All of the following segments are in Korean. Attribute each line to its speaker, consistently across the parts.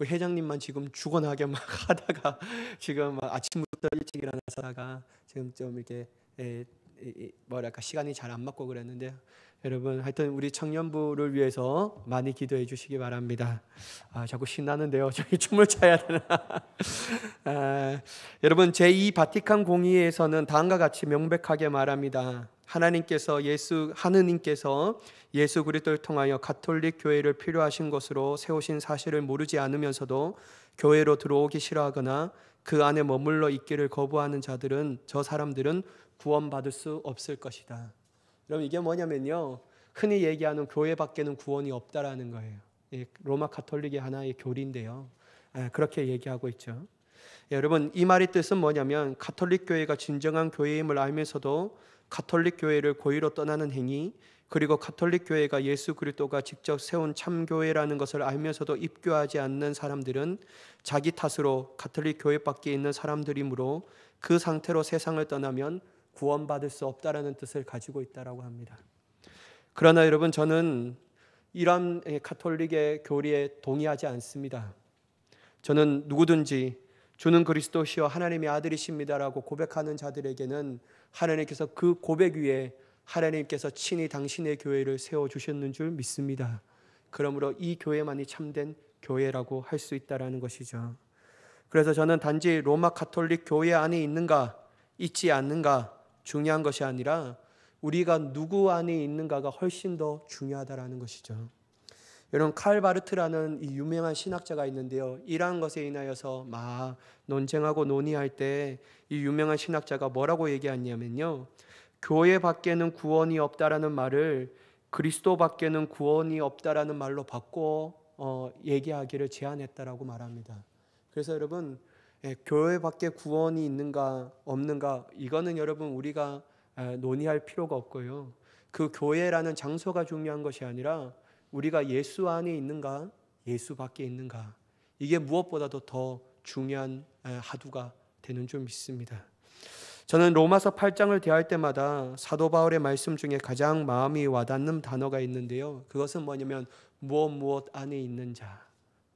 Speaker 1: 우리 회장님만 지금 죽어나게 막 하다가 지금 막 아침부터 일찍 일어나서다가 지금 좀 이렇게 뭐랄까 시간이 잘 안 맞고 그랬는데, 여러분 하여튼 우리 청년부를 위해서 많이 기도해 주시기 바랍니다. 자꾸 신나는데요. 저희 춤을 춰야 되나? 여러분 제2 바티칸 공의회에서는 다음과 같이 명백하게 말합니다. 하나님께서 예수 그리스도를 통하여 가톨릭 교회를 필요하신 것으로 세우신 사실을 모르지 않으면서도 교회로 들어오기 싫어하거나 그 안에 머물러 있기를 거부하는 저 사람들은 구원받을 수 없을 것이다. 여러분 이게 뭐냐면요, 흔히 얘기하는 교회 밖에는 구원이 없다라는 거예요. 로마 가톨릭의 하나의 교리인데요, 그렇게 얘기하고 있죠. 여러분 이 말의 뜻은 뭐냐면, 가톨릭 교회가 진정한 교회임을 알면서도 가톨릭 교회를 고의로 떠나는 행위, 그리고 가톨릭 교회가 예수 그리스도가 직접 세운 참교회라는 것을 알면서도 입교하지 않는 사람들은 자기 탓으로 가톨릭 교회 밖에 있는 사람들이므로 그 상태로 세상을 떠나면 구원받을 수 없다라는 뜻을 가지고 있다라고 합니다. 그러나 여러분 저는 이런 가톨릭의 교리에 동의하지 않습니다. 저는 누구든지 주는 그리스도시여 하나님의 아들이십니다라고 고백하는 자들에게는 하나님께서 그 고백 위에 하나님께서 친히 당신의 교회를 세워주셨는 줄 믿습니다. 그러므로 이 교회만이 참된 교회라고 할 수 있다는 것이죠. 그래서 저는 단지 로마 가톨릭 교회 안에 있는가 있지 않는가 중요한 것이 아니라 우리가 누구 안에 있는가가 훨씬 더 중요하다는 것이죠. 여러분 칼 바르트라는 이 유명한 신학자가 있는데요, 이러한 것에 인하여서 막 논쟁하고 논의할 때 이 유명한 신학자가 뭐라고 얘기하냐면요, 교회 밖에는 구원이 없다라는 말을 그리스도 밖에는 구원이 없다라는 말로 바꿔 얘기하기를 제안했다라고 말합니다. 그래서 여러분 교회 밖에 구원이 있는가 없는가 이거는 여러분 우리가 논의할 필요가 없고요, 그 교회라는 장소가 중요한 것이 아니라 우리가 예수 안에 있는가 예수 밖에 있는가, 이게 무엇보다도 더 중요한 하두가 되는 줄 믿습니다. 저는 로마서 8장을 대할 때마다 사도 바울의 말씀 중에 가장 마음이 와닿는 단어가 있는데요, 그것은 뭐냐면 무엇 안에 있는 자.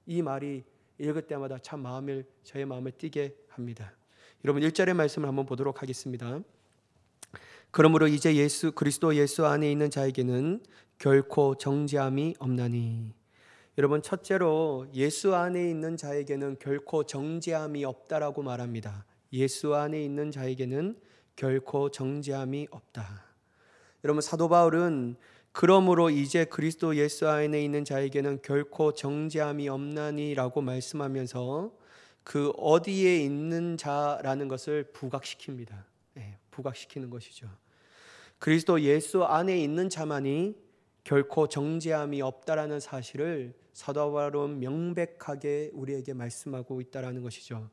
Speaker 1: 이 말이 읽을 때마다 참 저의 마음을 뛰게 합니다. 여러분 1절의 말씀을 한번 보도록 하겠습니다. 그러므로 이제 그리스도 예수 안에 있는 자에게는 결코 정죄함이 없나니. 여러분 첫째로 예수 안에 있는 자에게는 결코 정죄함이 없다라고 말합니다. 예수 안에 있는 자에게는 결코 정죄함이 없다. 여러분 사도 바울은 그러므로 이제 그리스도 예수 안에 있는 자에게는 결코 정죄함이 없나니라고 말씀하면서 그 어디에 있는 자라는 것을 부각시킵니다. 부각시키는 것이죠. 그리스도 예수 안에 있는 자만이 결코 정죄함이 없다라는 사실을 사도 바울은 명백하게 우리에게 말씀하고 있다라는 것이죠.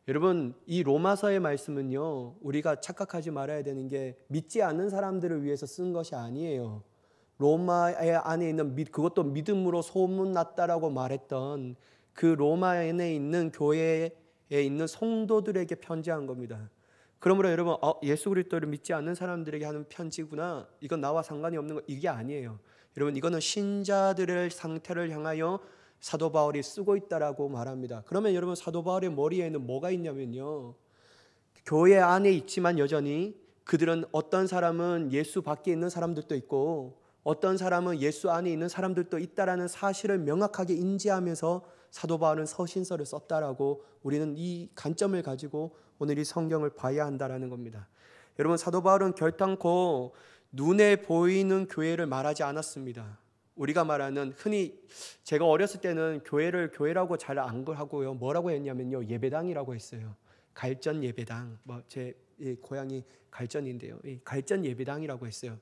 Speaker 1: 여러분 이 로마서의 말씀은요, 우리가 착각하지 말아야 되는 게 믿지 않는 사람들을 위해서 쓴 것이 아니에요. 로마 안에 있는 그것도 믿음으로 소문났다라고 말했던 그 로마 안에 있는 교회에 있는 성도들에게 편지한 겁니다. 그러므로 여러분 예수 그리스도를 믿지 않는 사람들에게 하는 편지구나, 이건 나와 상관이 없는 거, 이게 아니에요. 여러분 이거는 신자들의 상태를 향하여 사도 바울이 쓰고 있다라고 말합니다. 그러면 여러분 사도 바울의 머리에는 뭐가 있냐면요, 교회 안에 있지만 여전히 그들은 어떤 사람은 예수 밖에 있는 사람들도 있고 어떤 사람은 예수 안에 있는 사람들도 있다라는 사실을 명확하게 인지하면서 사도 바울은 서신서를 썼다라고 우리는 이 관점을 가지고 오늘 이 성경을 봐야 한다라는 겁니다. 여러분 사도 바울은 결단코 눈에 보이는 교회를 말하지 않았습니다. 우리가 말하는 흔히 제가 어렸을 때는 교회를 교회라고 잘 안 하고요, 뭐라고 했냐면요, 예배당이라고 했어요. 갈전 예배당. 제 고향이 갈전인데요, 갈전 예배당이라고 했어요.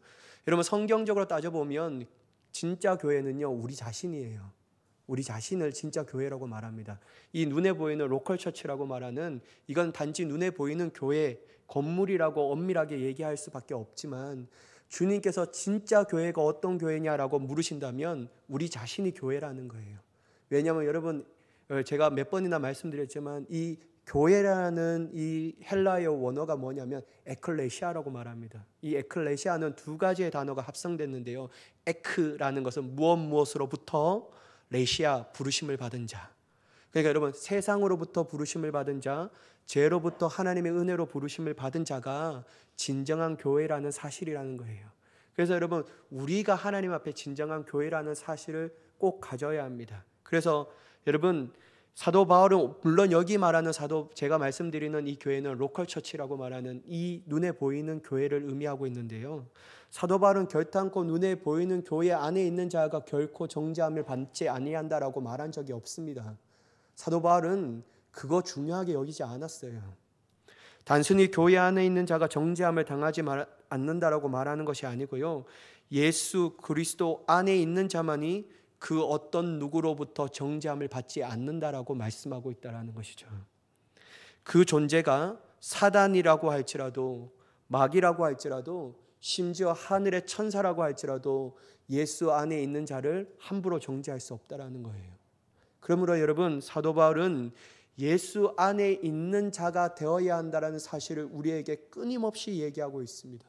Speaker 1: 여러분 성경적으로 따져보면 진짜 교회는요 우리 자신이에요. 우리 자신을 진짜 교회라고 말합니다. 이 눈에 보이는 로컬 처치라고 말하는 이건 단지 눈에 보이는 교회 건물이라고 엄밀하게 얘기할 수밖에 없지만, 주님께서 진짜 교회가 어떤 교회냐라고 물으신다면 우리 자신이 교회라는 거예요. 왜냐하면 여러분 제가 몇 번이나 말씀드렸지만 이 교회라는 이 헬라어 원어가 뭐냐면 에클레시아라고 말합니다. 이 에클레시아는 두 가지의 단어가 합성됐는데요, 에크라는 것은 무엇으로부터, 레시아 부르심을 받은 자. 그러니까 여러분, 세상으로부터 부르심을 받은 자, 죄로부터 하나님의 은혜로 부르심을 받은 자가 진정한 교회라는 사실이라는 거예요. 그래서 여러분, 우리가 하나님 앞에 진정한 교회라는 사실을 꼭 가져야 합니다. 그래서 여러분, 사도 바울은 물론 여기 말하는 제가 말씀드리는 이 교회는 로컬 처치라고 말하는 이 눈에 보이는 교회를 의미하고 있는데요. 사도 바울은 결단코 눈에 보이는 교회 안에 있는 자가 결코 정죄함을 받지 아니한다라고 말한 적이 없습니다. 사도 바울은 그거 중요하게 여기지 않았어요. 단순히 교회 안에 있는 자가 정죄함을 당하지 않는다라고 말하는 것이 아니고요. 예수 그리스도 안에 있는 자만이 그 어떤 누구로부터 정죄함을 받지 않는다라고 말씀하고 있다라는 것이죠. 그 존재가 사단이라고 할지라도, 마귀라고 할지라도, 심지어 하늘의 천사라고 할지라도 예수 안에 있는 자를 함부로 정죄할 수 없다라는 거예요. 그러므로 여러분, 사도 바울은 예수 안에 있는 자가 되어야 한다는 사실을 우리에게 끊임없이 얘기하고 있습니다.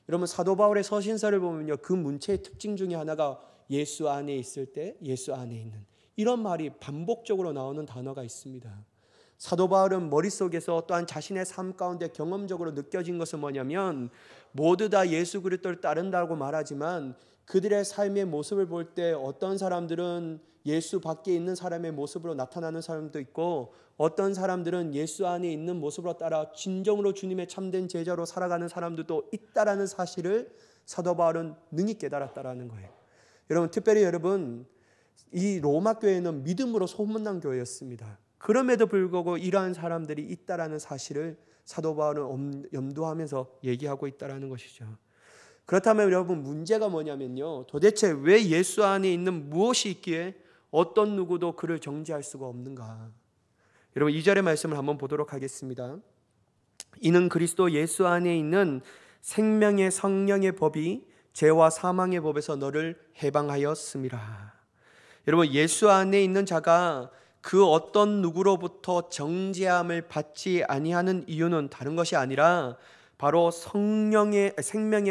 Speaker 1: 여러분, 사도 바울의 서신서를 보면요, 그 문체의 특징 중에 하나가 예수 안에 있을 때, 예수 안에 있는, 이런 말이 반복적으로 나오는 단어가 있습니다. 사도 바울은 머릿속에서 또한 자신의 삶 가운데 경험적으로 느껴진 것은 뭐냐면, 모두 다 예수 그리스도를 따른다고 말하지만 그들의 삶의 모습을 볼 때 어떤 사람들은 예수 밖에 있는 사람의 모습으로 나타나는 사람도 있고, 어떤 사람들은 예수 안에 있는 모습으로 따라 진정으로 주님의 참된 제자로 살아가는 사람들도 있다라는 사실을 사도 바울은 능히 깨달았다라는 거예요. 여러분, 특별히 여러분, 이 로마 교회는 믿음으로 소문난 교회였습니다. 그럼에도 불구하고 이러한 사람들이 있다라는 사실을 사도 바울은 염두하면서 얘기하고 있다라는 것이죠. 그렇다면 여러분, 문제가 뭐냐면요, 도대체 왜 예수 안에 있는 무엇이 있기에 어떤 누구도 그를 정죄할 수가 없는가? 여러분, 2절의 말씀을 한번 보도록 하겠습니다. 이는 그리스도 예수 안에 있는 생명의 성령의 법이 죄와 사망의 법에서 너를 해방하였음이라. 여러분, 예수 안에 있는 자가 그 어떤 누구로부터 정죄함을 받지 아니하는 이유는 다른 것이 아니라 바로 생명의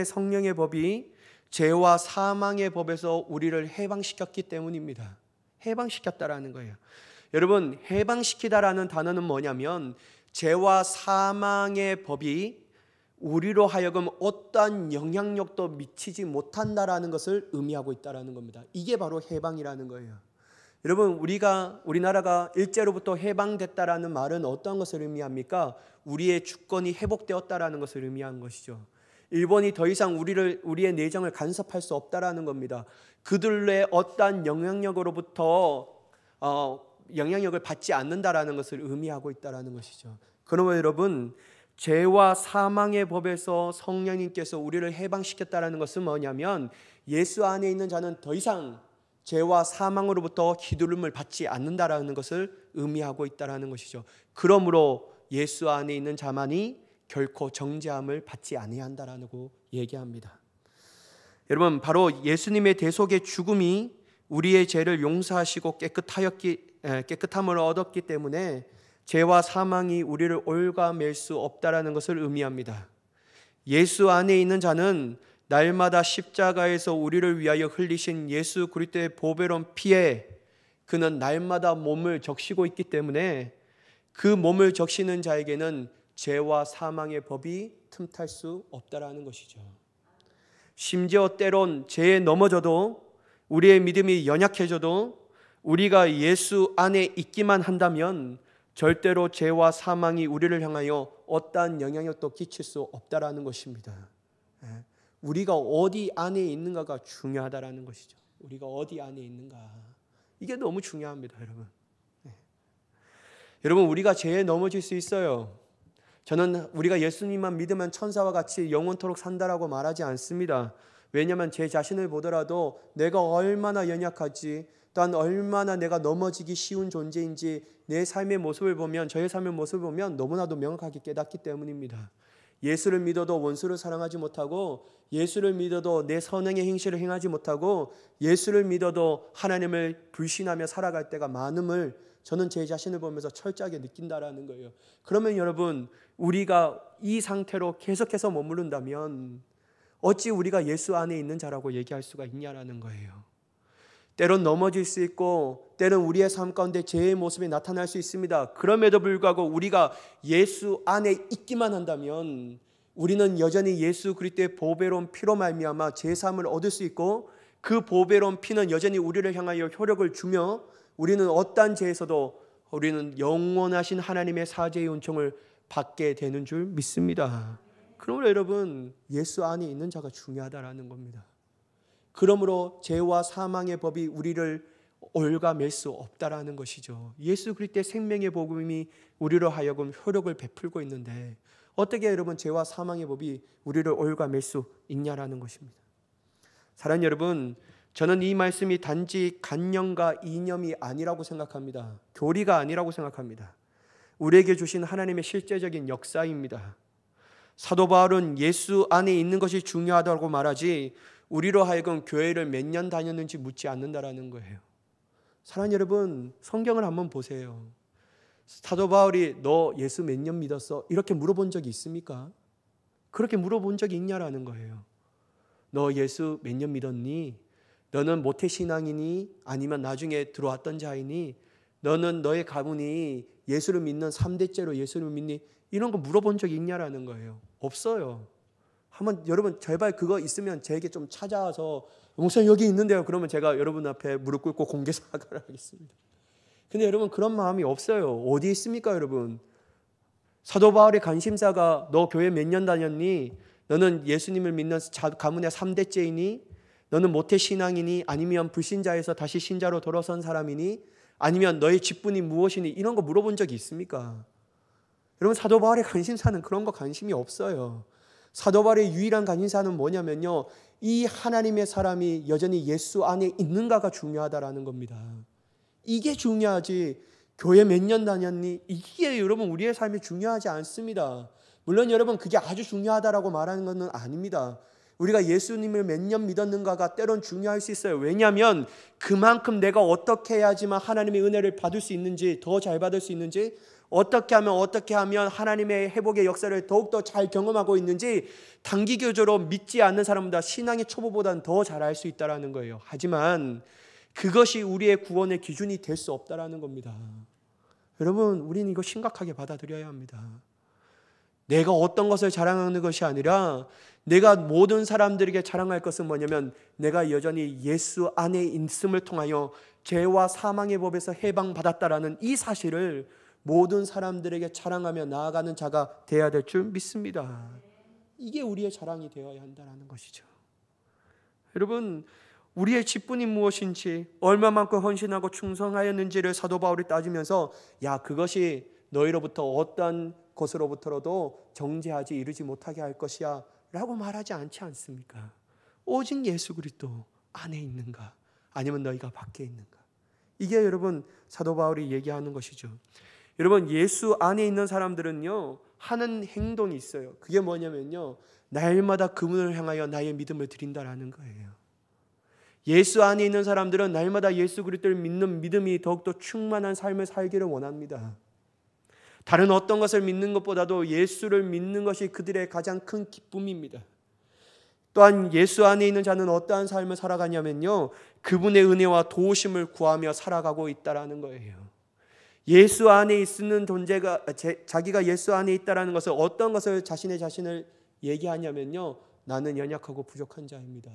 Speaker 1: 성령의 법이 죄와 사망의 법에서 우리를 해방시켰기 때문입니다. 해방시켰다라는 거예요. 여러분, 해방시키다라는 단어는 뭐냐면 죄와 사망의 법이 우리로 하여금 어떠한 영향력도 미치지 못한다라는 것을 의미하고 있다라는 겁니다. 이게 바로 해방이라는 거예요. 여러분, 우리나라가 일제로부터 해방됐다라는 말은 어떤 것을 의미합니까? 우리의 주권이 회복되었다라는 것을 의미하는 것이죠. 일본이 더 이상 우리의 내정을 간섭할 수 없다라는 겁니다. 그들의 어떠한 영향력으로부터 영향력을 받지 않는다라는 것을 의미하고 있다라는 것이죠. 그러면 여러분, 죄와 사망의 법에서 성령님께서 우리를 해방시켰다라는 것은 뭐냐면 예수 안에 있는 자는 더 이상 죄와 사망으로부터 기두름을 받지 않는다라는 것을 의미하고 있다라는 것이죠. 그러므로 예수 안에 있는 자만이 결코 정죄함을 받지 아니한다라고 얘기합니다. 여러분, 바로 예수님의 대속의 죽음이 우리의 죄를 용서하시고 깨끗함을 얻었기 때문에 죄와 사망이 우리를 올가맬 수 없다라는 것을 의미합니다. 예수 안에 있는 자는 날마다 십자가에서 우리를 위하여 흘리신 예수 그리스도의 보배로운 피에 그는 날마다 몸을 적시고 있기 때문에 그 몸을 적시는 자에게는 죄와 사망의 법이 틈탈 수 없다라는 것이죠. 심지어 때론 죄에 넘어져도, 우리의 믿음이 연약해져도 우리가 예수 안에 있기만 한다면 절대로 죄와 사망이 우리를 향하여 어떠한 영향력도 끼칠 수 없다라는 것입니다. 우리가 어디 안에 있는가가 중요하다라는 것이죠. 우리가 어디 안에 있는가, 이게 너무 중요합니다, 여러분. 여러분, 우리가 죄에 넘어질 수 있어요. 저는 우리가 예수님만 믿으면 천사와 같이 영원토록 산다라고 말하지 않습니다. 왜냐하면 제 자신을 보더라도 내가 얼마나 연약하지, 또한 얼마나 내가 넘어지기 쉬운 존재인지 내 삶의 모습을 보면, 저의 삶의 모습을 보면 너무나도 명확하게 깨닫기 때문입니다. 예수를 믿어도 원수를 사랑하지 못하고, 예수를 믿어도 내 선행의 행실을 행하지 못하고, 예수를 믿어도 하나님을 불신하며 살아갈 때가 많음을 저는 제 자신을 보면서 철저하게 느낀다라는 거예요. 그러면 여러분, 우리가 이 상태로 계속해서 머무른다면 어찌 우리가 예수 안에 있는 자라고 얘기할 수가 있냐라는 거예요. 때론 넘어질 수 있고 때론 우리의 삶 가운데 죄의 모습이 나타날 수 있습니다. 그럼에도 불구하고 우리가 예수 안에 있기만 한다면 우리는 여전히 예수 그리스도의 보배로운 피로 말미암아 제 삶을 얻을 수 있고 그 보배로운 피는 여전히 우리를 향하여 효력을 주며 우리는 어떠한 죄에서도 우리는 영원하신 하나님의 사죄의 은총을 받게 되는 줄 믿습니다. 그러므로 여러분 예수 안에 있는 자가 중요하다라는 겁니다. 그러므로 죄와 사망의 법이 우리를 올가맬 수 없다라는 것이죠. 예수 그리스도의 생명의 복음이 우리로 하여금 효력을 베풀고 있는데 어떻게 여러분 죄와 사망의 법이 우리를 올가맬 수 있냐라는 것입니다. 사랑하는 여러분, 저는 이 말씀이 단지 간념과 이념이 아니라고 생각합니다. 교리가 아니라고 생각합니다. 우리에게 주신 하나님의 실제적인 역사입니다. 사도 바울은 예수 안에 있는 것이 중요하다고 말하지 우리로 하여금 교회를 몇 년 다녔는지 묻지 않는다라는 거예요. 사랑하는 여러분, 성경을 한번 보세요. 사도 바울이 너 예수 몇 년 믿었어? 이렇게 물어본 적이 있습니까? 그렇게 물어본 적이 있냐라는 거예요. 너 예수 몇 년 믿었니? 너는 모태신앙이니? 아니면 나중에 들어왔던 자이니? 너는 너의 가문이 예수를 믿는 3대째로 예수를 믿니? 이런 거 물어본 적이 있냐라는 거예요. 없어요. 한번 여러분 제발 그거 있으면 제게 좀 찾아와서 목사님 여기 있는데요. 그러면 제가 여러분 앞에 무릎 꿇고 공개 사과를 하겠습니다. 근데 여러분 그런 마음이 없어요. 어디 있습니까 여러분? 사도 바울의 관심사가 너 교회 몇 년 다녔니? 너는 예수님을 믿는 가문의 3대째이니? 너는 모태신앙이니? 아니면 불신자에서 다시 신자로 돌아선 사람이니? 아니면 너의 직분이 무엇이니? 이런 거 물어본 적이 있습니까? 여러분 사도 바울의 관심사는 그런 거 관심이 없어요. 사도 바울의 유일한 관심사는 뭐냐면요, 이 하나님의 사람이 여전히 예수 안에 있는가가 중요하다라는 겁니다. 이게 중요하지 교회 몇 년 다녔니? 이게 여러분 우리의 삶이 중요하지 않습니다. 물론 여러분 그게 아주 중요하다라고 말하는 것은 아닙니다. 우리가 예수님을 몇 년 믿었는가가 때론 중요할 수 있어요. 왜냐하면 그만큼 내가 어떻게 해야지만 하나님의 은혜를 받을 수 있는지, 더 잘 받을 수 있는지, 어떻게 하면 하나님의 회복의 역사를 더욱더 잘 경험하고 있는지 단기교적으로 믿지 않는 사람보다 신앙의 초보보다는 더 잘 알 수 있다는 거예요. 하지만 그것이 우리의 구원의 기준이 될 수 없다는 겁니다. 여러분 우리는 이거 심각하게 받아들여야 합니다. 내가 어떤 것을 자랑하는 것이 아니라 내가 모든 사람들에게 자랑할 것은 뭐냐면 내가 여전히 예수 안에 있음을 통하여 죄와 사망의 법에서 해방받았다라는 이 사실을 모든 사람들에게 자랑하며 나아가는 자가 되어야 될 줄 믿습니다. 이게 우리의 자랑이 되어야 한다는 것이죠. 여러분 우리의 직분이 무엇인지, 얼마만큼 헌신하고 충성하였는지를 사도 바울이 따지면서 야 그것이 너희로부터 어떤 것으로부터라도 정죄하지 이르지 못하게 할 것이야 라고 말하지 않지 않습니까? 오직 예수 그리스도 안에 있는가 아니면 너희가 밖에 있는가, 이게 여러분 사도 바울이 얘기하는 것이죠. 여러분 예수 안에 있는 사람들은요 하는 행동이 있어요. 그게 뭐냐면요, 날마다 그분을 향하여 나의 믿음을 드린다라는 거예요. 예수 안에 있는 사람들은 날마다 예수 그리스도를 믿는 믿음이 더욱더 충만한 삶을 살기를 원합니다. 다른 어떤 것을 믿는 것보다도 예수를 믿는 것이 그들의 가장 큰 기쁨입니다. 또한 예수 안에 있는 자는 어떠한 삶을 살아가냐면요, 그분의 은혜와 도우심을 구하며 살아가고 있다라는 거예요. 예수 안에 있는 존재가 자기가 예수 안에 있다라는 것을 어떤 것을 자신을 얘기하냐면요, 나는 연약하고 부족한 자입니다.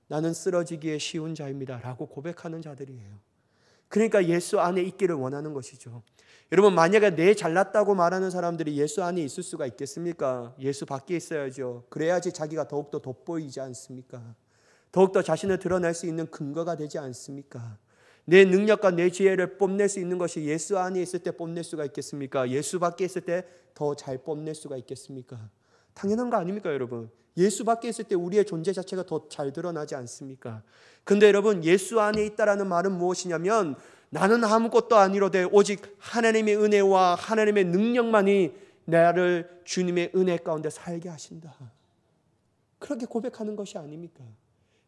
Speaker 1: 나는 쓰러지기에 쉬운 자입니다 라고 고백하는 자들이에요. 그러니까 예수 안에 있기를 원하는 것이죠. 여러분 만약에 내 잘났다고 말하는 사람들이 예수 안에 있을 수가 있겠습니까? 예수 밖에 있어야죠. 그래야지 자기가 더욱더 돋보이지 않습니까? 더욱더 자신을 드러낼 수 있는 근거가 되지 않습니까? 내 능력과 내 지혜를 뽐낼 수 있는 것이 예수 안에 있을 때 뽐낼 수가 있겠습니까? 예수 밖에 있을 때 더 잘 뽐낼 수가 있겠습니까? 당연한 거 아닙니까 여러분? 예수 밖에 있을 때 우리의 존재 자체가 더 잘 드러나지 않습니까? 근데 여러분 예수 안에 있다라는 말은 무엇이냐면 나는 아무것도 아니로되 오직 하나님의 은혜와 하나님의 능력만이 나를 주님의 은혜 가운데 살게 하신다, 그렇게 고백하는 것이 아닙니까?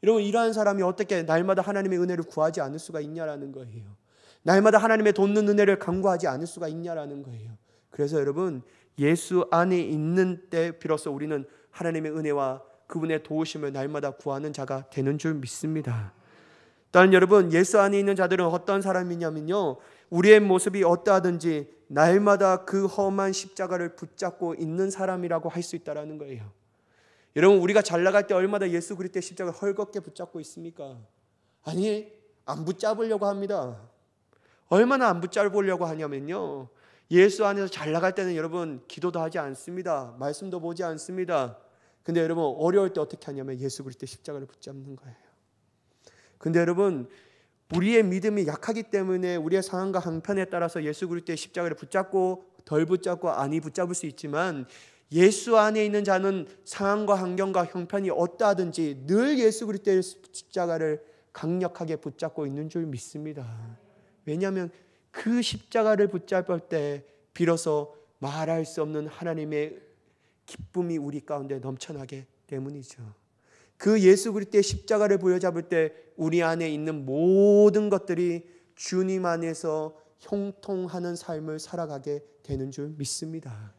Speaker 1: 여러분 이러한 사람이 어떻게 날마다 하나님의 은혜를 구하지 않을 수가 있냐라는 거예요. 날마다 하나님의 돕는 은혜를 간구하지 않을 수가 있냐라는 거예요. 그래서 여러분 예수 안에 있는 때 비로소 우리는 하나님의 은혜와 그분의 도우심을 날마다 구하는 자가 되는 줄 믿습니다. 또한 여러분, 예수 안에 있는 자들은 어떤 사람이냐면요, 우리의 모습이 어떠하든지 날마다 그 험한 십자가를 붙잡고 있는 사람이라고 할 수 있다는 거예요. 여러분, 우리가 잘 나갈 때 얼마나 예수 그리스도의 십자가를 헐겁게 붙잡고 있습니까? 아니, 안 붙잡으려고 합니다. 얼마나 안 붙잡으려고 하냐면요, 예수 안에서 잘 나갈 때는 여러분 기도도 하지 않습니다. 말씀도 보지 않습니다. 근데 여러분, 어려울 때 어떻게 하냐면 예수 그리스도의 십자가를 붙잡는 거예요. 근데 여러분, 우리의 믿음이 약하기 때문에 우리의 상황과 형편에 따라서 예수 그리스도의 십자가를 붙잡고 덜 붙잡고 아니 붙잡을 수 있지만, 예수 안에 있는 자는 상황과 환경과 형편이 어떠하든지 늘 예수 그리스도의 십자가를 강력하게 붙잡고 있는 줄 믿습니다. 왜냐하면 그 십자가를 붙잡을 때 비로소 말할 수 없는 하나님의 기쁨이 우리 가운데 넘쳐나게 때문이죠. 그 예수 그리스도의 십자가를 부여잡을 때 우리 안에 있는 모든 것들이 주님 안에서 형통하는 삶을 살아가게 되는 줄 믿습니다.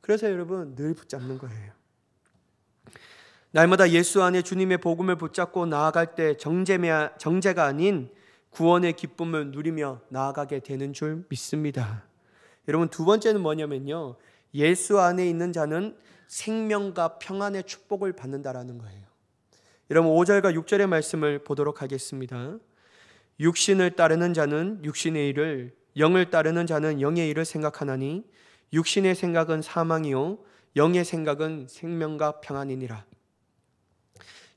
Speaker 1: 그래서 여러분, 늘 붙잡는 거예요. 날마다 예수 안에 주님의 복음을 붙잡고 나아갈 때 정죄가 아닌 구원의 기쁨을 누리며 나아가게 되는 줄 믿습니다. 여러분, 두 번째는 뭐냐면요, 예수 안에 있는 자는 생명과 평안의 축복을 받는다라는 거예요. 여러분, 5절과 6절의 말씀을 보도록 하겠습니다. 육신을 따르는 자는 육신의 일을, 영을 따르는 자는 영의 일을 생각하나니 육신의 생각은 사망이요 영의 생각은 생명과 평안이니라.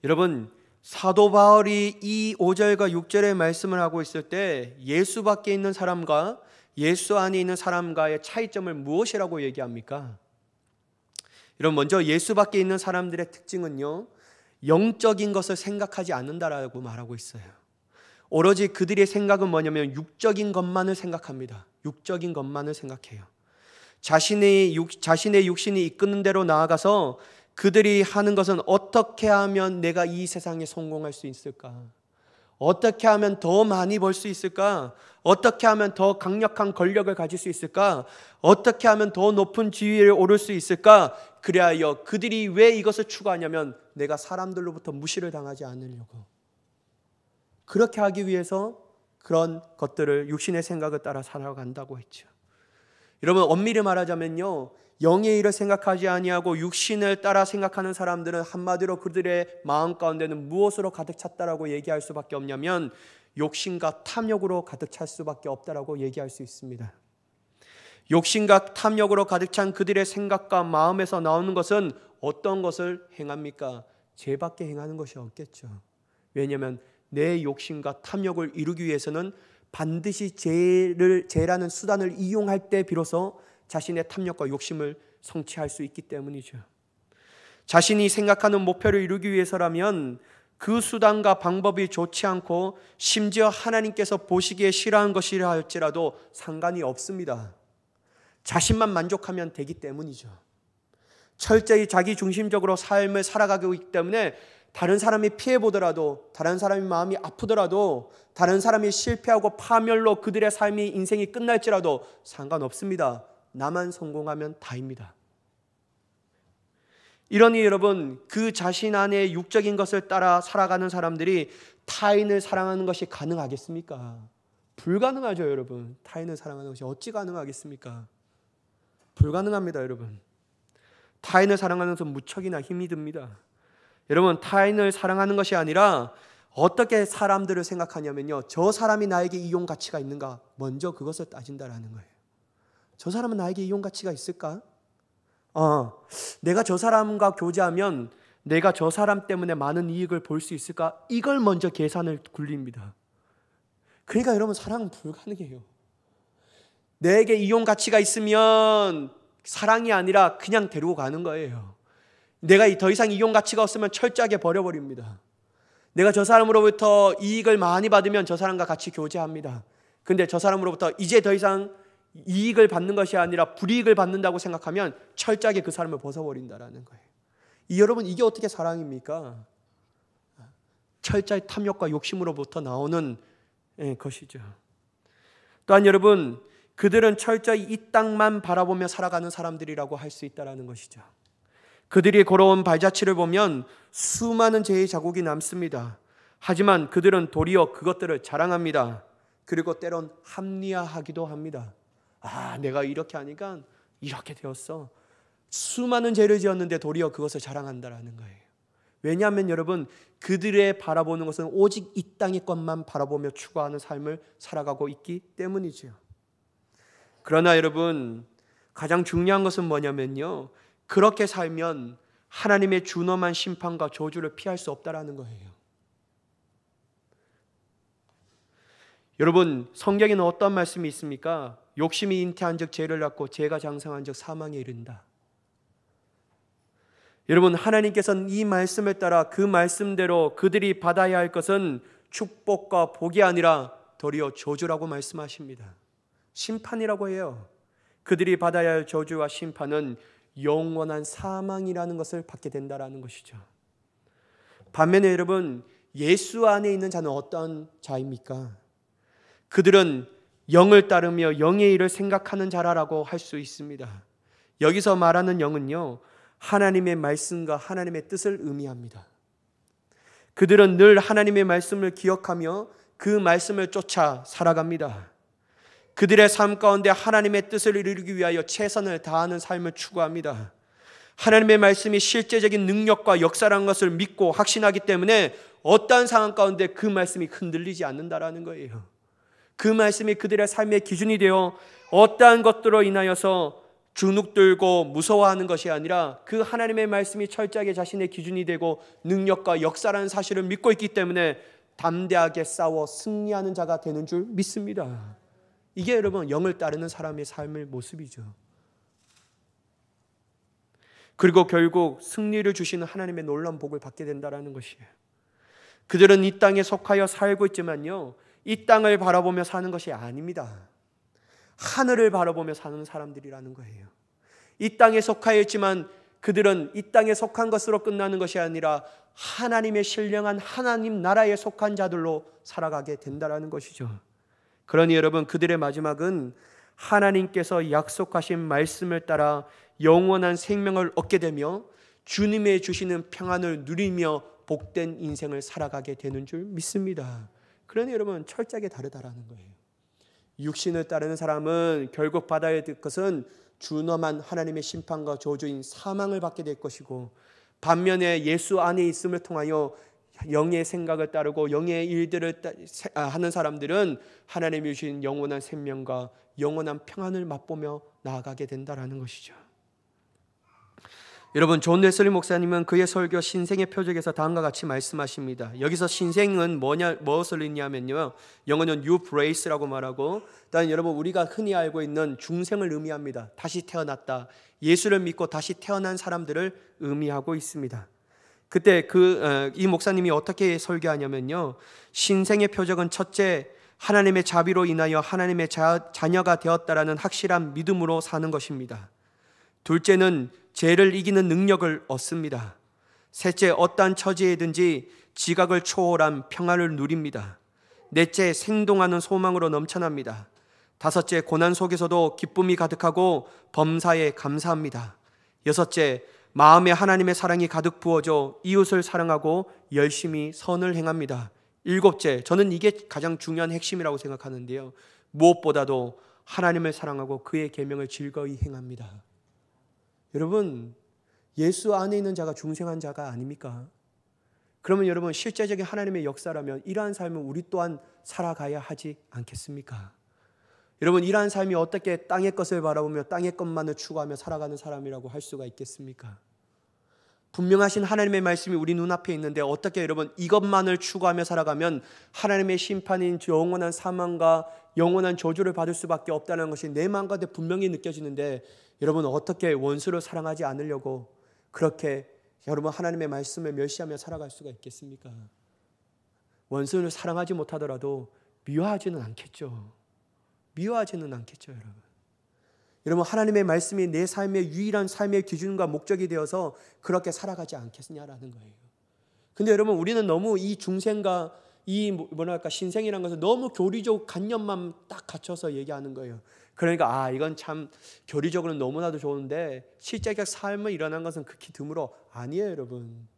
Speaker 1: 여러분, 사도 바울이 이 5절과 6절의 말씀을 하고 있을 때 예수 밖에 있는 사람과 예수 안에 있는 사람과의 차이점을 무엇이라고 얘기합니까? 여러분, 먼저 예수 밖에 있는 사람들의 특징은요, 영적인 것을 생각하지 않는다라고 말하고 있어요. 오로지 그들의 생각은 뭐냐면 육적인 것만을 생각합니다. 육적인 것만을 생각해요. 자신의 육신이 이끄는 대로 나아가서 그들이 하는 것은 어떻게 하면 내가 이 세상에 성공할 수 있을까? 어떻게 하면 더 많이 벌 수 있을까? 어떻게 하면 더 강력한 권력을 가질 수 있을까? 어떻게 하면 더 높은 지위에 오를 수 있을까? 그리하여 그들이 왜 이것을 추구하냐면 내가 사람들로부터 무시를 당하지 않으려고. 그렇게 하기 위해서 그런 것들을 육신의 생각을 따라 살아간다고 했죠. 여러분, 엄밀히 말하자면요, 영의 일을 생각하지 아니하고 육신을 따라 생각하는 사람들은 한마디로 그들의 마음 가운데는 무엇으로 가득 찼다라고 얘기할 수밖에 없냐면 욕심과 탐욕으로 가득 찰 수밖에 없다라고 얘기할 수 있습니다. 욕심과 탐욕으로 가득 찬 그들의 생각과 마음에서 나오는 것은 어떤 것을 행합니까? 죄밖에 행하는 것이 없겠죠. 왜냐하면 내 욕심과 탐욕을 이루기 위해서는 반드시 죄라는 수단을 이용할 때 비로소 자신의 탐욕과 욕심을 성취할 수 있기 때문이죠. 자신이 생각하는 목표를 이루기 위해서라면 그 수단과 방법이 좋지 않고 심지어 하나님께서 보시기에 싫어하는 것이라 할지라도 상관이 없습니다. 자신만 만족하면 되기 때문이죠. 철저히 자기 중심적으로 삶을 살아가고 있기 때문에 다른 사람이 피해보더라도, 다른 사람의 마음이 아프더라도, 다른 사람이 실패하고 파멸로 그들의 삶이 인생이 끝날지라도 상관없습니다. 나만 성공하면 다입니다. 이러니 여러분, 그 자신 안에 육적인 것을 따라 살아가는 사람들이 타인을 사랑하는 것이 가능하겠습니까? 불가능하죠. 여러분, 타인을 사랑하는 것이 어찌 가능하겠습니까? 불가능합니다. 여러분, 타인을 사랑하는 것은 무척이나 힘이 듭니다. 여러분, 타인을 사랑하는 것이 아니라 어떻게 사람들을 생각하냐면요, 저 사람이 나에게 이용 가치가 있는가, 먼저 그것을 따진다라는 거예요. 저 사람은 나에게 이용 가치가 있을까? 내가 저 사람과 교제하면 내가 저 사람 때문에 많은 이익을 볼 수 있을까? 이걸 먼저 계산을 굴립니다. 그러니까 여러분, 사랑은 불가능해요. 내게 이용 가치가 있으면 사랑이 아니라 그냥 데리고 가는 거예요. 내가 더 이상 이용 가치가 없으면 철저하게 버려버립니다. 내가 저 사람으로부터 이익을 많이 받으면 저 사람과 같이 교제합니다. 근데 저 사람으로부터 이제 더 이상 이익을 받는 것이 아니라 불이익을 받는다고 생각하면 철저하게 그 사람을 벗어버린다라는 거예요. 여러분, 이게 어떻게 사랑입니까? 철저히 탐욕과 욕심으로부터 나오는 것이죠. 또한 여러분, 그들은 철저히 이 땅만 바라보며 살아가는 사람들이라고 할 수 있다는 것이죠. 그들이 걸어온 발자취를 보면 수많은 죄의 자국이 남습니다. 하지만 그들은 도리어 그것들을 자랑합니다. 그리고 때론 합리화하기도 합니다. 내가 이렇게 하니까 이렇게 되었어. 수많은 죄를 지었는데 도리어 그것을 자랑한다라는 거예요. 왜냐하면 여러분, 그들의 바라보는 것은 오직 이 땅의 것만 바라보며 추구하는 삶을 살아가고 있기 때문이지요. 그러나 여러분, 가장 중요한 것은 뭐냐면요, 그렇게 살면 하나님의 준엄한 심판과 저주를 피할 수 없다라는 거예요. 여러분, 성경에는 어떤 말씀이 있습니까? 욕심이 잉태한 즉 죄를 낳고 죄가 장성한 즉 사망에 이른다. 여러분, 하나님께서는 이 말씀을 따라 그 말씀대로 그들이 받아야 할 것은 축복과 복이 아니라 도리어 저주라고 말씀하십니다. 심판이라고 해요. 그들이 받아야 할 저주와 심판은 영원한 사망이라는 것을 받게 된다라는 것이죠. 반면에 여러분, 예수 안에 있는 자는 어떤 자입니까? 그들은 영을 따르며 영의 일을 생각하는 자라고 할 수 있습니다. 여기서 말하는 영은요, 하나님의 말씀과 하나님의 뜻을 의미합니다. 그들은 늘 하나님의 말씀을 기억하며 그 말씀을 쫓아 살아갑니다. 그들의 삶 가운데 하나님의 뜻을 이루기 위하여 최선을 다하는 삶을 추구합니다. 하나님의 말씀이 실제적인 능력과 역사라는 것을 믿고 확신하기 때문에 어떠한 상황 가운데 그 말씀이 흔들리지 않는다라는 거예요. 그 말씀이 그들의 삶의 기준이 되어 어떠한 것들로 인하여서 주눅들고 무서워하는 것이 아니라 그 하나님의 말씀이 철저하게 자신의 기준이 되고 능력과 역사라는 사실을 믿고 있기 때문에 담대하게 싸워 승리하는 자가 되는 줄 믿습니다. 이게 여러분, 영을 따르는 사람의 삶의 모습이죠. 그리고 결국 승리를 주시는 하나님의 놀라운 복을 받게 된다는 것이에요. 그들은 이 땅에 속하여 살고 있지만요, 이 땅을 바라보며 사는 것이 아닙니다. 하늘을 바라보며 사는 사람들이라는 거예요. 이 땅에 속하여 있지만 그들은 이 땅에 속한 것으로 끝나는 것이 아니라 하나님의 신령한 하나님 나라에 속한 자들로 살아가게 된다는 것이죠. 그러니 여러분, 그들의 마지막은 하나님께서 약속하신 말씀을 따라 영원한 생명을 얻게 되며 주님의 주시는 평안을 누리며 복된 인생을 살아가게 되는 줄 믿습니다. 그러니 여러분, 철저하게 다르다라는 거예요. 육신을 따르는 사람은 결국 받아야 될 것은 준엄한 하나님의 심판과 저주인 사망을 받게 될 것이고, 반면에 예수 안에 있음을 통하여 영의 생각을 따르고 영의 일들을 하는 사람들은 하나님이 주신 영원한 생명과 영원한 평안을 맛보며 나아가게 된다라는 것이죠. 여러분, 존 웨슬리 목사님은 그의 설교 신생의 표적에서 다음과 같이 말씀하십니다. 여기서 신생은 무엇을 의미하면요, 영어는 new brace라고 말하고, 일단 여러분, 우리가 흔히 알고 있는 중생을 의미합니다. 다시 태어났다, 예수를 믿고 다시 태어난 사람들을 의미하고 있습니다. 그때 이 목사님이 어떻게 설교하냐면요, 신생의 표적은 첫째, 하나님의 자비로 인하여 하나님의 자녀가 되었다라는 확실한 믿음으로 사는 것입니다. 둘째는 죄를 이기는 능력을 얻습니다. 셋째, 어떠한 처지에든지 지각을 초월한 평안을 누립니다. 넷째, 생동하는 소망으로 넘쳐납니다. 다섯째, 고난 속에서도 기쁨이 가득하고 범사에 감사합니다. 여섯째, 마음에 하나님의 사랑이 가득 부어져 이웃을 사랑하고 열심히 선을 행합니다. 일곱째, 저는 이게 가장 중요한 핵심이라고 생각하는데요, 무엇보다도 하나님을 사랑하고 그의 계명을 즐거이 행합니다. 여러분, 예수 안에 있는 자가 중생한 자가 아닙니까? 그러면 여러분, 실제적인 하나님의 역사라면 이러한 삶을 우리 또한 살아가야 하지 않겠습니까? 여러분, 이러한 삶이 어떻게 땅의 것을 바라보며 땅의 것만을 추구하며 살아가는 사람이라고 할 수가 있겠습니까? 분명하신 하나님의 말씀이 우리 눈앞에 있는데 어떻게 여러분, 이것만을 추구하며 살아가면 하나님의 심판인 영원한 사망과 영원한 저주를 받을 수밖에 없다는 것이 내 마음 가운데 분명히 느껴지는데, 여러분, 어떻게 원수를 사랑하지 않으려고 그렇게 여러분 하나님의 말씀을 멸시하며 살아갈 수가 있겠습니까? 원수를 사랑하지 못하더라도 미워하지는 않겠죠. 미워하지는 않겠죠, 여러분. 여러분, 하나님의 말씀이 내 삶의 유일한 삶의 기준과 목적이 되어서 그렇게 살아가지 않겠냐라는 거예요. 근데 여러분, 우리는 너무 이 중생과 이 신생이라는 것을 너무 교리적 관념만 딱 갖춰서 얘기하는 거예요. 그러니까 이건 참 교리적으로는 너무나도 좋은데 실제적 삶을 일어난 것은 극히 드물어. 아니에요, 여러분.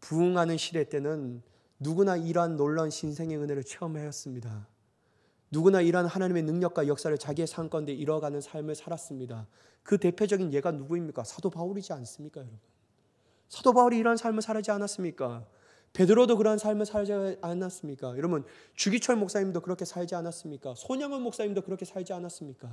Speaker 1: 부흥하는 시대 때는 누구나 이러한 놀라운 신생의 은혜를 체험하였습니다. 누구나 이러한 하나님의 능력과 역사를 자기의 삶 가운데 이뤄가는 삶을 살았습니다. 그 대표적인 예가 누구입니까? 사도 바울이지 않습니까, 여러분? 사도 바울이 이러한 삶을 살지 않았습니까? 베드로도 그러한 삶을 살지 않았습니까? 여러분, 주기철 목사님도 그렇게 살지 않았습니까? 손양원 목사님도 그렇게 살지 않았습니까?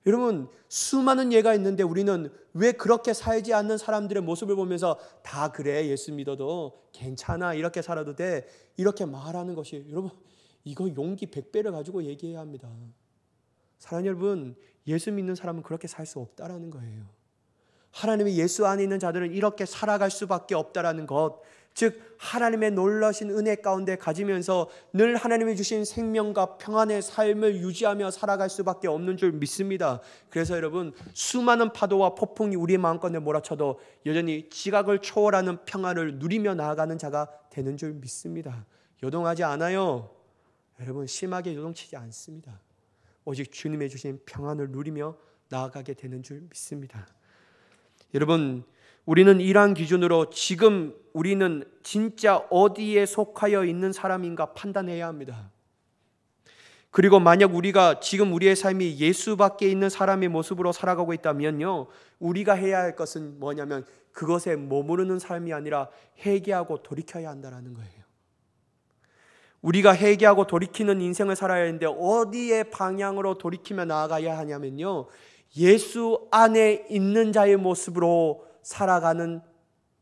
Speaker 1: 여러분, 수많은 예가 있는데 우리는 왜 그렇게 살지 않는 사람들의 모습을 보면서 다 그래, 예수 믿어도 괜찮아, 이렇게 살아도 돼, 이렇게 말하는 것이, 여러분, 이거 용기 100배를 가지고 얘기해야 합니다. 사랑하는 여러분, 예수 믿는 사람은 그렇게 살 수 없다라는 거예요. 하나님의 예수 안에 있는 자들은 이렇게 살아갈 수밖에 없다라는 것, 즉 하나님의 놀라신 은혜 가운데 가지면서 늘 하나님이 주신 생명과 평안의 삶을 유지하며 살아갈 수밖에 없는 줄 믿습니다. 그래서 여러분, 수많은 파도와 폭풍이 우리의 마음가운데 몰아쳐도 여전히 지각을 초월하는 평안을 누리며 나아가는 자가 되는 줄 믿습니다. 요동하지 않아요. 여러분, 심하게 요동치지 않습니다. 오직 주님의 주신 평안을 누리며 나아가게 되는 줄 믿습니다. 여러분, 우리는 이러한 기준으로 지금 우리는 진짜 어디에 속하여 있는 사람인가 판단해야 합니다. 그리고 만약 우리가 지금 우리의 삶이 예수 밖에 있는 사람의 모습으로 살아가고 있다면요, 우리가 해야 할 것은 뭐냐면 그것에 머무르는 삶이 아니라 회개하고 돌이켜야 한다는 거예요. 우리가 회개하고 돌이키는 인생을 살아야 하는데 어디에 방향으로 돌이키며 나아가야 하냐면요, 예수 안에 있는 자의 모습으로 살아가는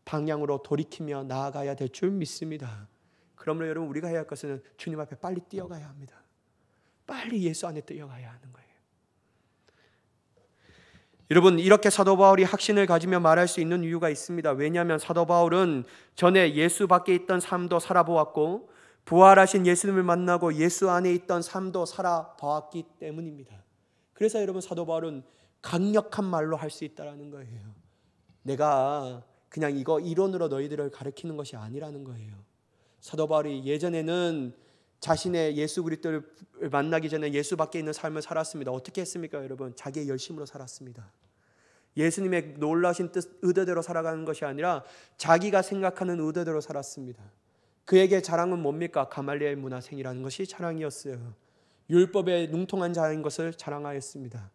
Speaker 1: 방향으로 돌이키며 나아가야 될 줄 믿습니다. 그러므로 여러분, 우리가 해야 할 것은 주님 앞에 빨리 뛰어가야 합니다. 빨리 예수 안에 뛰어가야 하는 거예요. 여러분, 이렇게 사도 바울이 확신을 가지며 말할 수 있는 이유가 있습니다. 왜냐하면 사도 바울은 전에 예수 밖에 있던 삶도 살아보았고 부활하신 예수님을 만나고 예수 안에 있던 삶도 살아보았기 때문입니다. 그래서 여러분, 사도 바울은 강력한 말로 할 수 있다는 거예요. 내가 그냥 이거 이론으로 너희들을 가르치는 것이 아니라는 거예요. 사도 바울이 예전에는 자신의 예수 그리스도를 만나기 전에 예수 밖에 있는 삶을 살았습니다. 어떻게 했습니까, 여러분? 자기의 열심으로 살았습니다. 예수님의 놀라신 뜻, 의도대로 살아가는 것이 아니라 자기가 생각하는 의도대로 살았습니다. 그에게 자랑은 뭡니까? 가말리엘 문화생이라는 것이 자랑이었어요. 율법에 능통한 자인 것을 자랑하였습니다.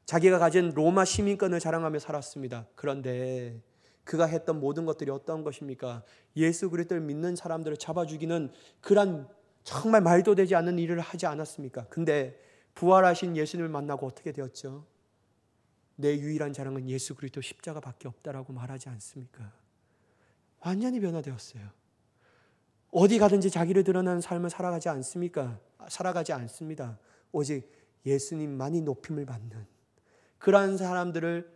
Speaker 1: 자기가 가진 로마 시민권을 자랑하며 살았습니다. 그런데 그가 했던 모든 것들이 어떤 것입니까? 예수 그리스도를 믿는 사람들을 잡아 죽이는 그런 정말 말도 되지 않는 일을 하지 않았습니까? 근데 부활하신 예수님을 만나고 어떻게 되었죠? 내 유일한 자랑은 예수 그리스도 십자가밖에 없다라고 말하지 않습니까? 완전히 변화되었어요. 어디 가든지 자기를 드러나는 삶을 살아가지 않습니까? 살아가지 않습니다. 오직 예수님만이 높임을 받는 그러한 사람들을,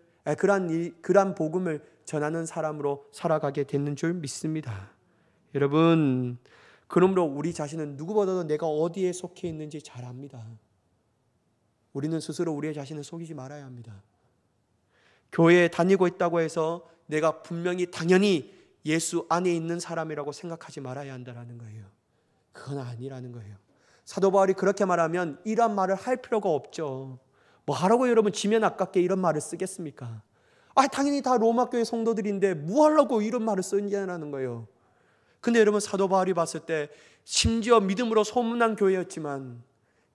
Speaker 1: 그러한 복음을 전하는 사람으로 살아가게 되는 줄 믿습니다. 여러분, 그러므로 우리 자신은 누구보다도 내가 어디에 속해 있는지 잘 압니다. 우리는 스스로 우리의 자신을 속이지 말아야 합니다. 교회에 다니고 있다고 해서 내가 분명히 당연히 예수 안에 있는 사람이라고 생각하지 말아야 한다는 거예요. 그건 아니라는 거예요. 사도 바울이 그렇게 말하면 이런 말을 할 필요가 없죠. 뭐 하라고 여러분 지면 아깝게 이런 말을 쓰겠습니까? 당연히 다 로마 교회 성도들인데 뭐 하려고 이런 말을 쓰냐는 거예요. 근데 여러분, 사도 바울이 봤을 때 심지어 믿음으로 소문난 교회였지만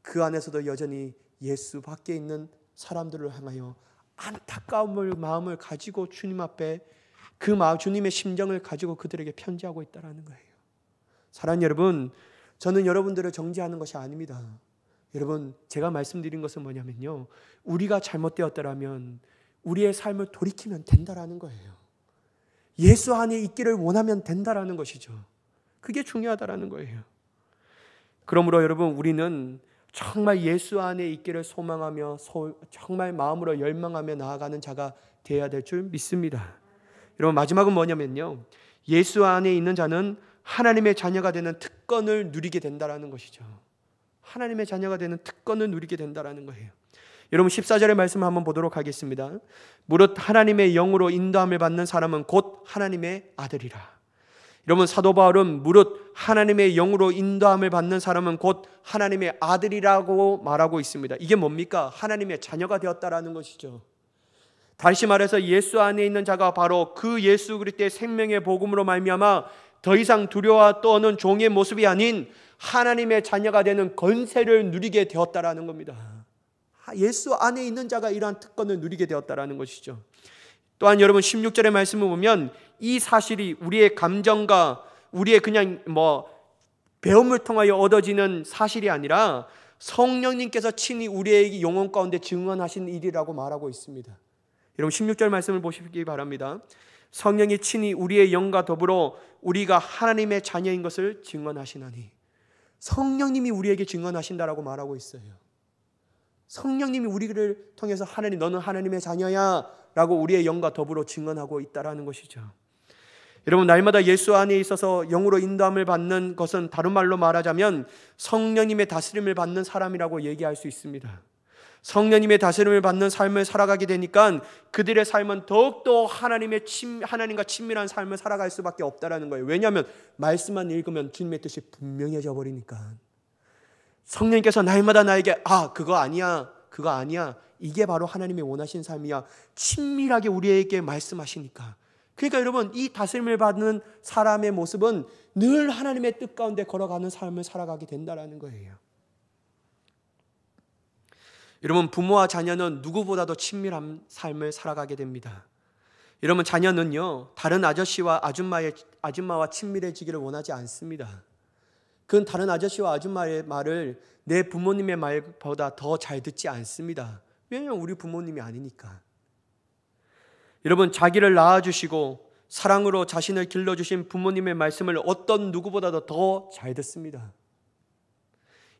Speaker 1: 그 안에서도 여전히 예수 밖에 있는 사람들을 향하여 안타까운 마음을 가지고 주님 앞에 그 마음, 주님의 심정을 가지고 그들에게 편지하고 있다는 거예요. 사랑하는 여러분, 저는 여러분들을 정죄하는 것이 아닙니다. 여러분, 제가 말씀드린 것은 뭐냐면요, 우리가 잘못되었더라면 우리의 삶을 돌이키면 된다라는 거예요. 예수 안에 있기를 원하면 된다라는 것이죠. 그게 중요하다라는 거예요. 그러므로 여러분, 우리는 정말 예수 안에 있기를 소망하며 정말 마음으로 열망하며 나아가는 자가 되어야 될 줄 믿습니다. 여러분, 마지막은 뭐냐면요, 예수 안에 있는 자는 하나님의 자녀가 되는 특권을 누리게 된다라는 것이죠. 하나님의 자녀가 되는 특권을 누리게 된다라는 거예요. 여러분, 14절의 말씀을 한번 보도록 하겠습니다. 무릇 하나님의 영으로 인도함을 받는 사람은 곧 하나님의 아들이라. 여러분, 사도 바울은 무릇 하나님의 영으로 인도함을 받는 사람은 곧 하나님의 아들이라고 말하고 있습니다. 이게 뭡니까? 하나님의 자녀가 되었다라는 것이죠. 다시 말해서 예수 안에 있는 자가 바로 그 예수 그리스도의 생명의 복음으로 말미암아 더 이상 두려워 떠는 종의 모습이 아닌 하나님의 자녀가 되는 권세를 누리게 되었다라는 겁니다. 예수 안에 있는 자가 이러한 특권을 누리게 되었다라는 것이죠. 또한 여러분 16절의 말씀을 보면 이 사실이 우리의 감정과 우리의 그냥 배움을 통하여 얻어지는 사실이 아니라 성령님께서 친히 우리의 영혼 가운데 증언하신 일이라고 말하고 있습니다. 여러분 16절 말씀을 보시기 바랍니다. 성령이 친히 우리의 영과 더불어 우리가 하나님의 자녀인 것을 증언하시나니. 성령님이 우리에게 증언하신다라고 말하고 있어요. 성령님이 우리를 통해서 하나님, 너는 하나님의 자녀야 라고 우리의 영과 더불어 증언하고 있다라는 것이죠. 여러분, 날마다 예수 안에 있어서 영으로 인도함을 받는 것은 다른 말로 말하자면 성령님의 다스림을 받는 사람이라고 얘기할 수 있습니다. 성령님의 다스림을 받는 삶을 살아가게 되니까 그들의 삶은 더욱더 하나님과 친밀한 삶을 살아갈 수밖에 없다라는 거예요. 왜냐하면 말씀만 읽으면 주님의 뜻이 분명해져 버리니까. 성령님께서 날마다 나에게 그거 아니야 이게 바로 하나님이 원하신 삶이야 친밀하게 우리에게 말씀하시니까. 그러니까 여러분, 이 다스림을 받는 사람의 모습은 늘 하나님의 뜻 가운데 걸어가는 삶을 살아가게 된다는 거예요. 여러분, 부모와 자녀는 누구보다도 친밀한 삶을 살아가게 됩니다. 여러분, 자녀는요 다른 아저씨와 아줌마와 친밀해지기를 원하지 않습니다. 그건 다른 아저씨와 아줌마의 말을 내 부모님의 말보다 더 잘 듣지 않습니다. 왜냐하면 우리 부모님이 아니니까. 여러분, 자기를 낳아주시고 사랑으로 자신을 길러주신 부모님의 말씀을 어떤 누구보다도 더 잘 듣습니다.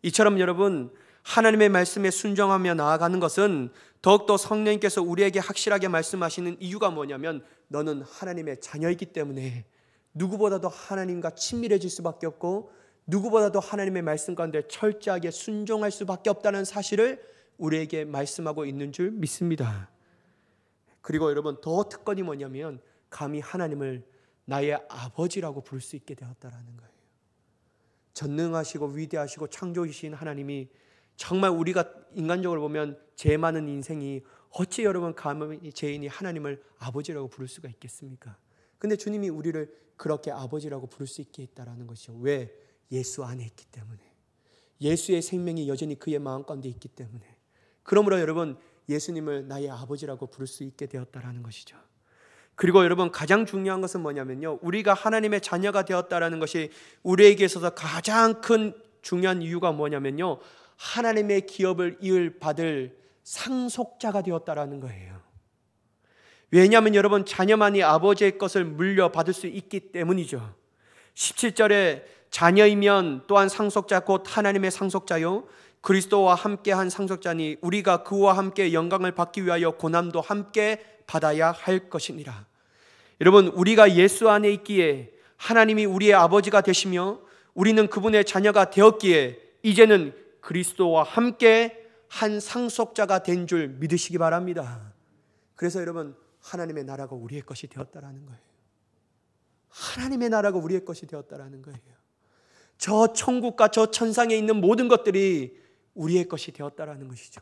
Speaker 1: 이처럼 여러분, 하나님의 말씀에 순종하며 나아가는 것은 더욱더 성령님께서 우리에게 확실하게 말씀하시는 이유가 뭐냐면 너는 하나님의 자녀이기 때문에 누구보다도 하나님과 친밀해질 수밖에 없고 누구보다도 하나님의 말씀 가운데 철저하게 순종할 수밖에 없다는 사실을 우리에게 말씀하고 있는 줄 믿습니다. 그리고 여러분, 더 특권이 뭐냐면 감히 하나님을 나의 아버지라고 부를 수 있게 되었다라는 거예요. 전능하시고 위대하시고 창조이신 하나님이 정말 우리가 인간적으로 보면 죄 많은 인생이 어찌 여러분 감히 죄인이 하나님을 아버지라고 부를 수가 있겠습니까? 근데 주님이 우리를 그렇게 아버지라고 부를 수 있게 했다라는 것이죠. 왜? 예수 안에 있기 때문에. 예수의 생명이 여전히 그의 마음 가운데 있기 때문에. 그러므로 여러분, 예수님을 나의 아버지라고 부를 수 있게 되었다라는 것이죠. 그리고 여러분, 가장 중요한 것은 뭐냐면요, 우리가 하나님의 자녀가 되었다라는 것이 우리에게 있어서 가장 큰 중요한 이유가 뭐냐면요, 하나님의 기업을 이을 상속자가 되었다라는 거예요. 왜냐하면 여러분, 자녀만이 아버지의 것을 물려받을 수 있기 때문이죠. 17절에 자녀이면 또한 상속자 곧 하나님의 상속자요 그리스도와 함께한 상속자니 우리가 그와 함께 영광을 받기 위하여 고난도 함께 받아야 할 것이니라. 여러분, 우리가 예수 안에 있기에 하나님이 우리의 아버지가 되시며 우리는 그분의 자녀가 되었기에 이제는 그리스도와 함께 한 상속자가 된 줄 믿으시기 바랍니다. 그래서 여러분, 하나님의 나라가 우리의 것이 되었다라는 거예요. 하나님의 나라가 우리의 것이 되었다라는 거예요. 저 천국과 저 천상에 있는 모든 것들이 우리의 것이 되었다라는 것이죠.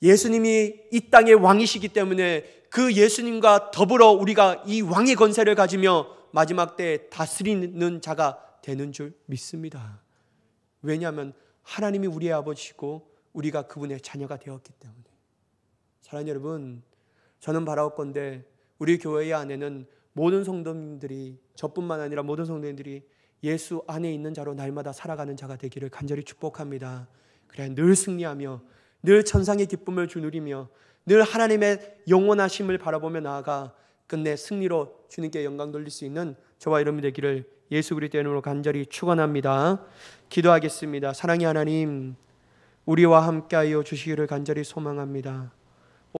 Speaker 1: 예수님이 이 땅의 왕이시기 때문에 그 예수님과 더불어 우리가 이 왕의 권세를 가지며 마지막 때에 다스리는 자가 되는 줄 믿습니다. 왜냐하면 하나님이 우리의 아버지시고 우리가 그분의 자녀가 되었기 때문에. 사랑하는 여러분, 저는 바라옵건대 우리 교회 안에는 모든 성도님들이, 저뿐만 아니라 모든 성도님들이 예수 안에 있는 자로 날마다 살아가는 자가 되기를 간절히 축복합니다. 그래, 늘 승리하며 늘 천상의 기쁨을 누리며 늘 하나님의 영원하심을 바라보며 나아가 끝내 승리로 주님께 영광 돌릴 수 있는 저와 여러분이 되기를 예수 그리스도의 이름으로 간절히 축원합니다. 기도하겠습니다. 사랑의 하나님, 우리와 함께하여 주시기를 간절히 소망합니다.